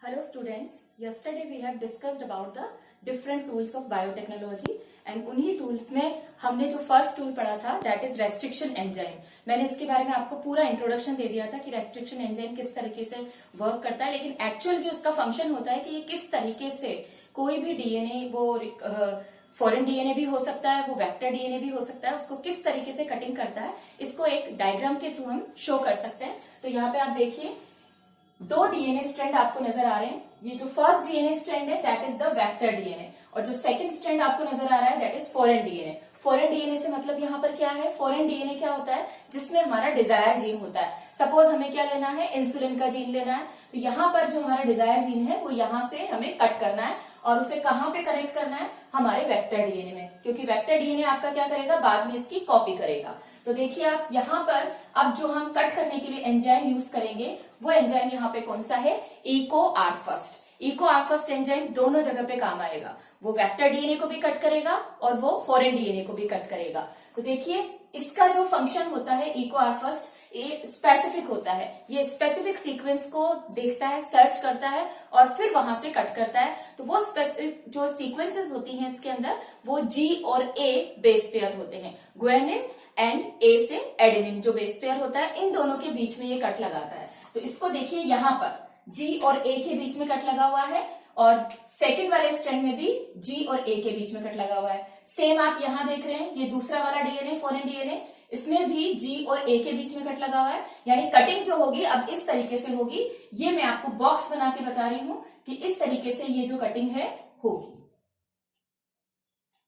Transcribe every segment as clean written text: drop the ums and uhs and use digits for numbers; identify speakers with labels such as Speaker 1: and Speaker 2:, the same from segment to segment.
Speaker 1: Hello students, yesterday we have discussed about the different tools of biotechnology and उन्हीं tools में हमने जो first tool पढ़ा था that is restriction enzyme। मैंने इसके बारे में आपको पूरा इंट्रोडक्शन दे दिया था कि restriction enzyme किस तरीके से वर्क करता है, लेकिन एक्चुअल जो इसका फंक्शन होता है कि ये किस तरीके से कोई भी डीएनए, वो फॉरेन डीएनए भी हो सकता है, वो वेक्टर डीएनए भी हो सकता है, उसको किस तरीके से कटिंग करता है इसको एक डायग्राम के थ्रू हम शो कर सकते हैं। तो यहाँ पे आप देखिए दो डीएनए स्ट्रैंड आपको नजर आ रहे हैं। ये जो फर्स्ट डीएनए स्ट्रैंड है that is the vector DNA और जो सेकंड स्ट्रैंड आपको नजर आ रहा है that is foreign DNA. Foreign DNA से मतलब यहाँ पर क्या है, फॉरेन डीएनए क्या होता है जिसमें हमारा डिजायर जीन होता है। सपोज हमें क्या लेना है, इंसुलिन का जीन लेना है, तो यहाँ पर जो हमारा डिजायर जीन है वो यहाँ से हमें कट करना है और उसे कहाँ पे कनेक्ट करना है, हमारे वेक्टर डीएनए में, क्योंकि वेक्टर डीएनए आपका क्या करेगा, बाद में इसकी कॉपी करेगा। तो देखिए आप यहाँ पर अब जो हम कट करने के लिए एंजाइम यूज करेंगे वो एंजाइम यहाँ पे कौन सा है, Eco R first. Eco R first enzyme दोनों जगह पे काम आएगा, वो वेक्टर डीएनए को भी कट करेगा और वो फॉरेन डीएनए को भी कट करेगा। तो देखिए इसका जो फंक्शन होता है इको आर फर्स्ट, ये स्पेसिफिक होता है, ये स्पेसिफिक सीक्वेंस को देखता है, सर्च करता है और फिर वहां से कट करता है। तो वो स्पेसिफिक जो सीक्वेंसेस होती हैं इसके अंदर वो जी और ए बेस पेयर होते हैं, ग्वानिन एंड ए से एडेनिन जो बेस पेयर होता है, इन दोनों के बीच में ये कट लगाता है। तो इसको देखिए यहाँ पर जी और ए के बीच में कट लगा हुआ है और सेकंड वाले स्ट्रैंड में भी जी और ए के बीच में कट लगा हुआ है। सेम आप यहां देख रहे हैं, ये दूसरा वाला डीएनए फॉरेन डीएनए, इसमें भी जी और ए के बीच में कट लगा हुआ है। यानी कटिंग जो होगी अब इस तरीके से होगी, ये मैं आपको बॉक्स बना के बता रही हूं कि इस तरीके से ये जो कटिंग है होगी।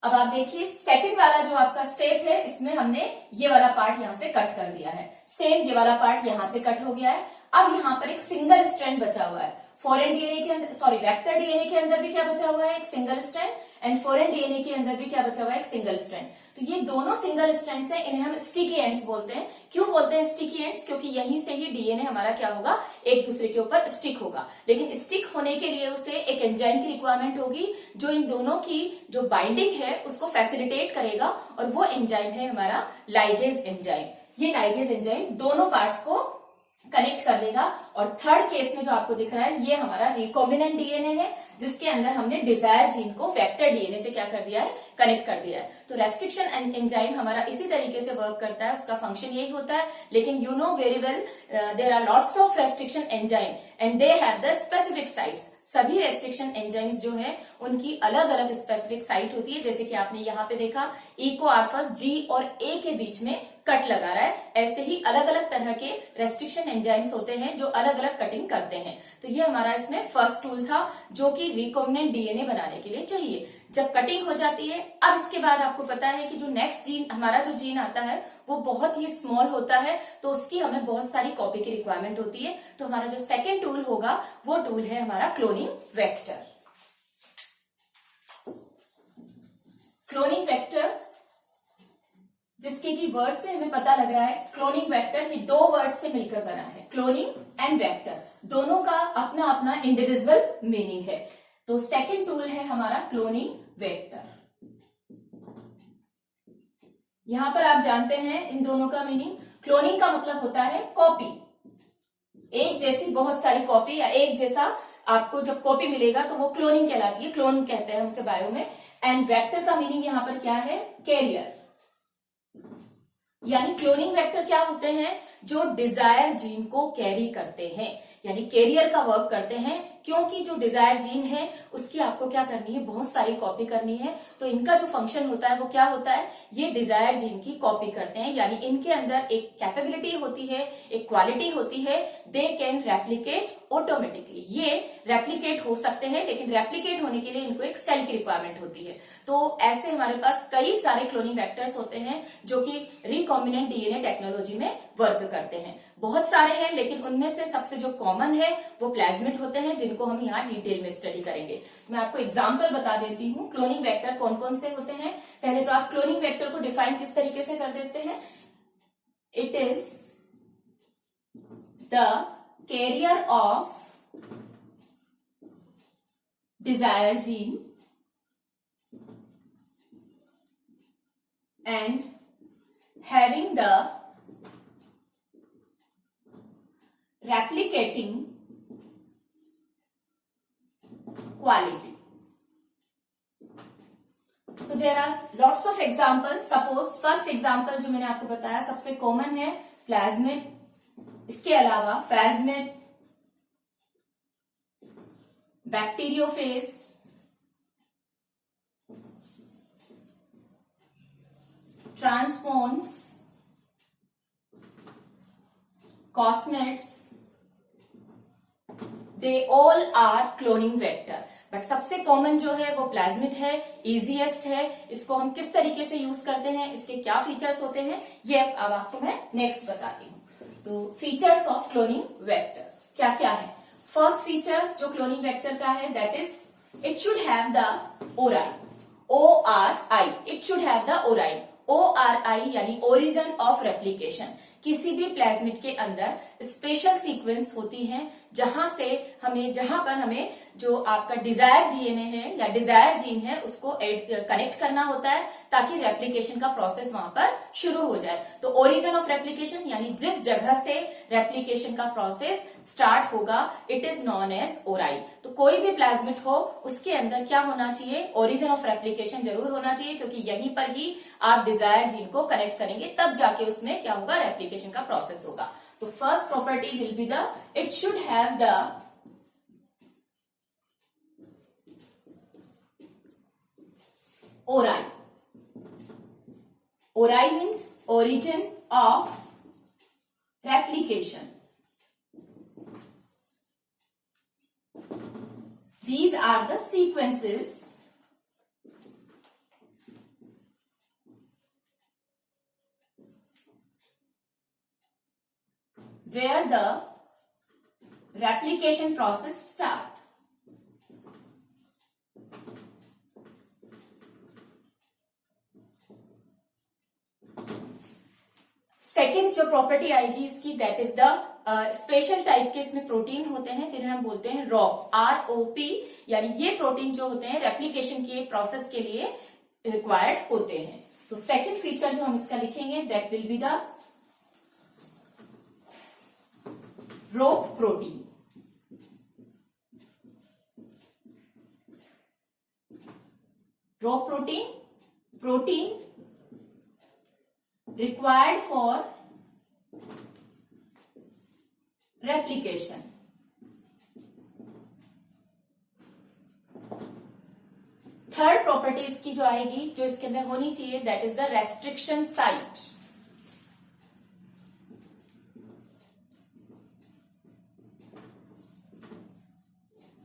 Speaker 1: अब आप देखिए सेकंड वाला जो आपका स्टेप है इसमें हमने ये वाला पार्ट यहां से कट कर दिया है, सेम ये वाला पार्ट यहां से कट हो गया है। अब यहां पर एक सिंगल स्ट्रैंड बचा हुआ है, फॉरेन डीएनए के अंदर, सॉरी वेक्टर डीएनए के अंदर भी क्या बचा हुआ है, एक single strand, and foreign DNA के अंदर भी क्या बचा हुआ है, एक सिंगल स्ट्रैंड। तो ये दोनों सिंगल स्ट्रैंड्स हैं, इन्हें हम स्टिकी एंड्स बोलते हैं। क्यों बोलते हैं स्टिकी एंड्स, क्योंकि यहीं से ही डीएनए हमारा क्या होगा, एक दूसरे के ऊपर स्टिक होगा। लेकिन स्टिक होने के लिए उसे एक एंजाइम की रिक्वायरमेंट होगी जो इन दोनों की जो बाइंडिंग है उसको फैसिलिटेट करेगा और वो एंजाइम है हमारा लाइगेज एंजाइम। ये लाइगेज एंजाइम दोनों पार्ट्स को कनेक्ट कर देगा। और थर्ड केस में जो आपको दिख रहा है ये हमारा रिकॉम्बिनेंट डीएनए है जिसके अंदर हमने डिजायर जीन को वेक्टर डीएनए से क्या कर दिया है, कनेक्ट कर दिया है। तो रेस्ट्रिक्शन एंजाइम हमारा इसी तरीके से वर्क करता है, उसका फंक्शन यही होता है। लेकिन you know very well there are lots of restriction enzyme and they have the specific sites. सभी रेस्ट्रिक्शन एंजाइम्स जो है उनकी अलग अलग स्पेसिफिक साइट होती है, जैसे कि आपने यहाँ पे देखा इको आर फर्स्ट जी और ए के बीच में कट लगा रहा है। ऐसे ही अलग अलग तरह के रेस्ट्रिक्शन एंजाइम्स होते हैं जो अलग अलग कटिंग करते हैं। तो ये हमारा इसमें फर्स्ट टूल था जो कि रिकॉम्बिनेंट डीएनए बनाने के लिए चाहिए। जब कटिंग हो जाती है, अब इसके बाद आपको पता है कि जो नेक्स्ट जीन, हमारा जो जीन आता है वो बहुत ही स्मॉल होता है, तो उसकी हमें बहुत सारी कॉपी की रिक्वायरमेंट होती है। तो हमारा जो सेकेंड टूल होगा वो टूल है हमारा क्लोनिंग वेक्टर। क्लोनिंग वेक्टर जिसके की वर्ड से हमें पता लग रहा है, क्लोनिंग वेक्टर ये दो वर्ड से मिलकर बना है, क्लोनिंग एंड वेक्टर, दोनों का अपना अपना इंडिविजुअल मीनिंग है। तो सेकंड टूल है हमारा क्लोनिंग वेक्टर। यहां पर आप जानते हैं इन दोनों का मीनिंग। क्लोनिंग का मतलब होता है कॉपी, एक जैसी बहुत सारी कॉपी या एक जैसा आपको जब कॉपी मिलेगा तो वो क्लोनिंग कहलाती है, क्लोन कहते हैं उसे बायो में। एंड वेक्टर का मीनिंग यहां पर क्या है, कैरियर। यानी क्लोनिंग वेक्टर क्या होते हैं, जो डिजायर जीन को कैरी करते हैं, यानी कैरियर का वर्क करते हैं। क्योंकि जो डिजायर जीन है उसकी आपको क्या करनी है, बहुत सारी कॉपी करनी है। तो इनका जो फंक्शन होता है वो क्या होता है, ये डिजायर जीन की कॉपी करते हैं। यानी इनके अंदर एक कैपेबिलिटी होती है, एक क्वालिटी होती है, दे कैन रेप्लिकेट ऑटोमेटिकली। ये रेप्लिकेट हो सकते हैं, लेकिन रेप्लिकेट होने के लिए इनको एक सेल की रिक्वायरमेंट होती है। तो ऐसे हमारे पास कई सारे क्लोनिंग वेक्टर्स होते हैं जो कि रिकॉम्बिनेंट डीएनए टेक्नोलॉजी में वर्क करते हैं। बहुत सारे हैं, लेकिन उनमें से सबसे जो कॉमन है वो प्लाज्मिड होते हैं, जिनको हम यहाँ डिटेल में स्टडी करेंगे। मैं आपको एग्जांपल बता देती हूँ क्लोनिंग वेक्टर कौन कौन से होते हैं। पहले तो आप क्लोनिंग वेक्टर को डिफाइन किस तरीके से कर देते हैं, it is the carrier of desire gene and having the replicating quality. So there are lots of examples. Suppose first example जो मैंने आपको बताया सबसे कॉमन है प्लाज्मिड, इसके अलावा phagemid, bacteriophage, transposons, cosmids, they all are cloning vector. But सबसे common जो है वो प्लाज्मिड है, इजीएस्ट है. इसको हम किस तरीके से यूज करते हैं, इसके क्या फीचर्स होते हैं, ये अब आपको मैं नेक्स्ट बताती हूँ. तो फीचर्स ऑफ क्लोनिंग वेक्टर क्या क्या है. फर्स्ट फीचर जो क्लोनिंग वेक्टर का है that is it should have the ori. ORI, it should have the ori. ORI यानी ओरिजिन ऑफ रेप्लीकेशन. किसी भी प्लाज्मिड के अंदर स्पेशल सीक्वेंस होती है जहां पर हमें जो आपका डिजायर डीएनए है या डिजायर जीन है उसको कनेक्ट करना होता है ताकि रेप्लिकेशन का प्रोसेस वहां पर शुरू हो जाए. तो ओरिजिन ऑफ रेप्लिकेशन यानी जिस जगह से रेप्लिकेशन का प्रोसेस स्टार्ट होगा इट इज नॉन एज ओराई. तो कोई भी प्लाज्मिड हो उसके अंदर क्या होना चाहिए, ओरिजिन ऑफ रेप्लिकेशन जरूर होना चाहिए क्योंकि यहीं पर ही आप डिजायर जीन को कनेक्ट करेंगे तब जाके उसमें क्या होगा, रेप्लिकेशन का प्रोसेस होगा. तो first property will be the it should have the ORI. ORI means origin of replication. These are the sequences where the replication process starts. Second जो प्रॉपर्टी आएगी इसकी that is the special type के इसमें protein होते हैं जिन्हें हम बोलते हैं रॉप, ROP. यानी ये प्रोटीन जो होते हैं रेप्लिकेशन के प्रोसेस के लिए रिक्वायर्ड होते हैं. तो सेकेंड फीचर जो हम इसका लिखेंगे that will be the rope protein. Rope protein required for replication. Third property इसकी जो आएगी जो इसके अंदर होनी चाहिए that is the restriction site.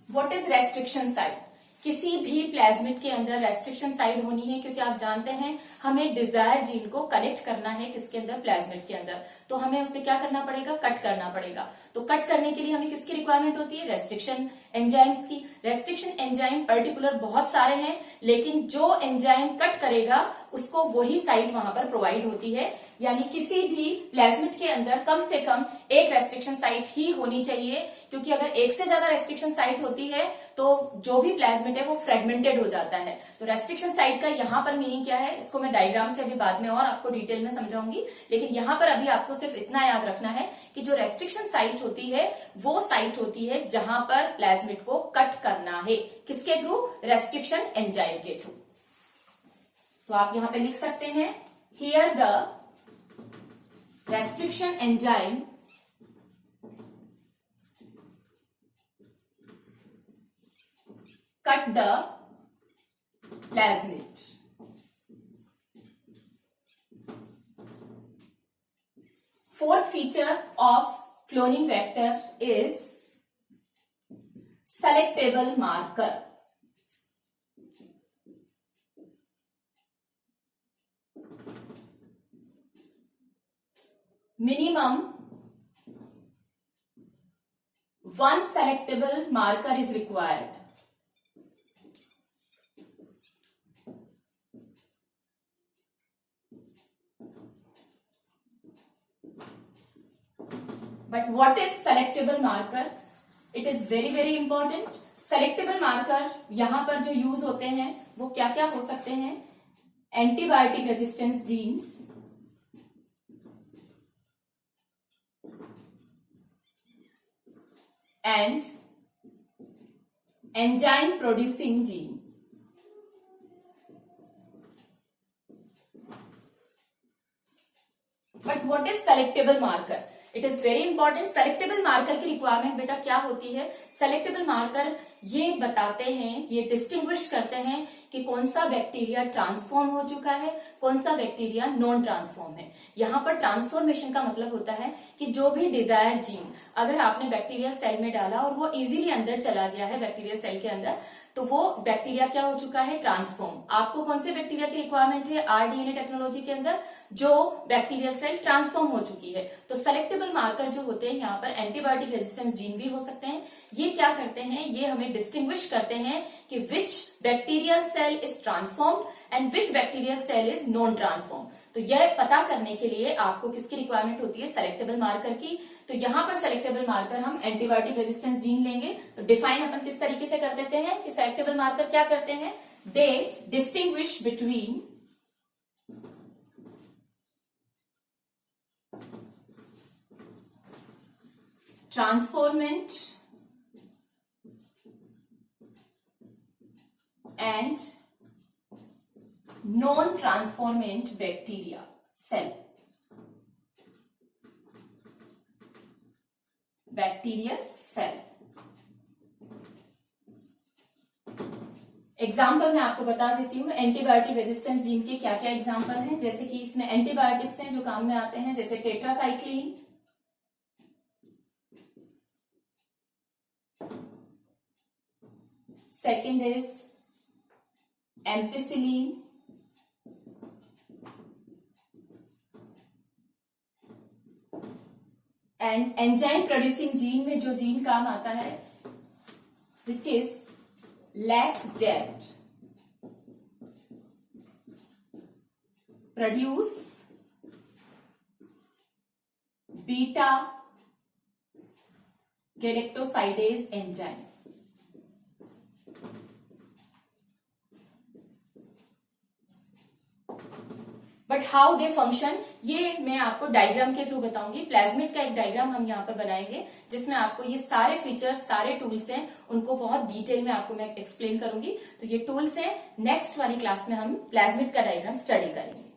Speaker 1: What is restriction site. किसी भी प्लाज्मिड के अंदर रेस्ट्रिक्शन साइट होनी है क्योंकि आप जानते हैं हमें डिजायर जीन को कनेक्ट करना है किसके अंदर, प्लाज्मिड के अंदर. तो हमें उसे क्या करना पड़ेगा, कट करना पड़ेगा. तो कट करने के लिए हमें किसकी रिक्वायरमेंट होती है, रेस्ट्रिक्शन एंजाइम्स की. रेस्ट्रिक्शन एंजाइम पर्टिकुलर बहुत सारे हैं लेकिन जो एंजाइम कट करेगा उसको वही साइट वहां पर प्रोवाइड होती है. यानी किसी भी प्लाज्मिड के अंदर कम से कम एक रेस्ट्रिक्शन साइट ही होनी चाहिए क्योंकि अगर एक से ज्यादा रेस्ट्रिक्शन साइट होती है तो जो भी प्लाज्मिड है वो फ्रेगमेंटेड हो जाता है. तो रेस्ट्रिक्शन साइट का यहाँ पर मीनिंग क्या है इसको मैं डायग्राम से अभी बाद में और आपको डिटेल में समझाऊंगी. लेकिन यहाँ पर अभी आपको सिर्फ इतना याद रखना है कि जो रेस्ट्रिक्शन साइट होती है वो साइट होती है जहां पर प्लाज्मिड को कट करना है. किसके थ्रू, रेस्ट्रिक्शन एंजाइम के थ्रू. तो आप यहां पे लिख सकते हैं here the restriction enzyme cut the plasmid. Fourth feature of cloning vector is selectable marker. Minimum one selectable marker is required. But what is selectable marker? It is very very important. Selectable marker यहां पर जो use होते हैं वो क्या क्या हो सकते हैं, antibiotic resistance genes, and enzyme producing gene. But what is selectable marker? It is very important. Selectable marker की रिक्वायरमेंट बेटा क्या होती है? सेलेक्टेबल मार्कर ये बताते हैं, ये डिस्टिंग्विश करते हैं कि कौन सा बैक्टीरिया ट्रांसफॉर्म हो चुका है, कौन सा बैक्टीरिया नॉन ट्रांसफॉर्म है। यहाँ पर ट्रांसफॉर्मेशन का मतलब होता है कि जो भी डिजायर्ड जीन अगर आपने बैक्टीरियल सेल में डाला और वो इजीली अंदर चला गया है बैक्टीरियल सेल के अंदर, तो वो बैक्टीरिया क्या हो चुका है? ट्रांसफॉर्म। आपको कौन से बैक्टीरिया की रिक्वायरमेंट है आरडीएनए टेक्नोलॉजी के अंदर? जो बैक्टीरियल सेल ट्रांसफॉर्म हो चुकी है। तो सेलेक्टेबल मार्कर जो होते हैं यहाँ पर एंटीबायोटिक रेजिस्टेंस जीन भी हो सकते हैं। ये क्या करते हैं? ये हमें डिस्टिंग्विश करते हैं कि which bacterial cell is transformed and which bacterial cell is non transform. तो यह पता करने के लिए आपको किसकी रिक्वायरमेंट होती है? सेलेक्टेबल मार्कर की। तो यहां पर सेलेक्टेबल मार्कर हम एंटीबायोटिक रेजिस्टेंस जीन लेंगे। तो डिफाइन अपन किस तरीके से कर देते हैं कि सेलेक्टेबल मार्कर क्या करते हैं? They distinguish between transformant and non-transformant bacteria cell, bacterial cell। Example मैं आपको बता देती हूँ एंटीबायोटिक रेजिस्टेंस जीन के क्या क्या एग्जाम्पल हैं। जैसे कि इसमें एंटीबायोटिक्स हैं जो काम में आते हैं, जैसे tetracycline, second is ampicillin, and enzyme producing gene में जो जीन काम आता है which is lactate, produce beta galactosidase enzyme। But how they function ये मैं आपको डायग्राम के थ्रू बताऊंगी। प्लाज्मिड का एक डायग्राम हम यहाँ पर बनाएंगे जिसमें आपको ये सारे फीचर्स, सारे टूल्स हैं, उनको बहुत डिटेल में आपको मैं एक्सप्लेन करूंगी। तो ये टूल्स हैं, नेक्स्ट वाली क्लास में हम प्लाज्मिड का डायग्राम स्टडी करेंगे।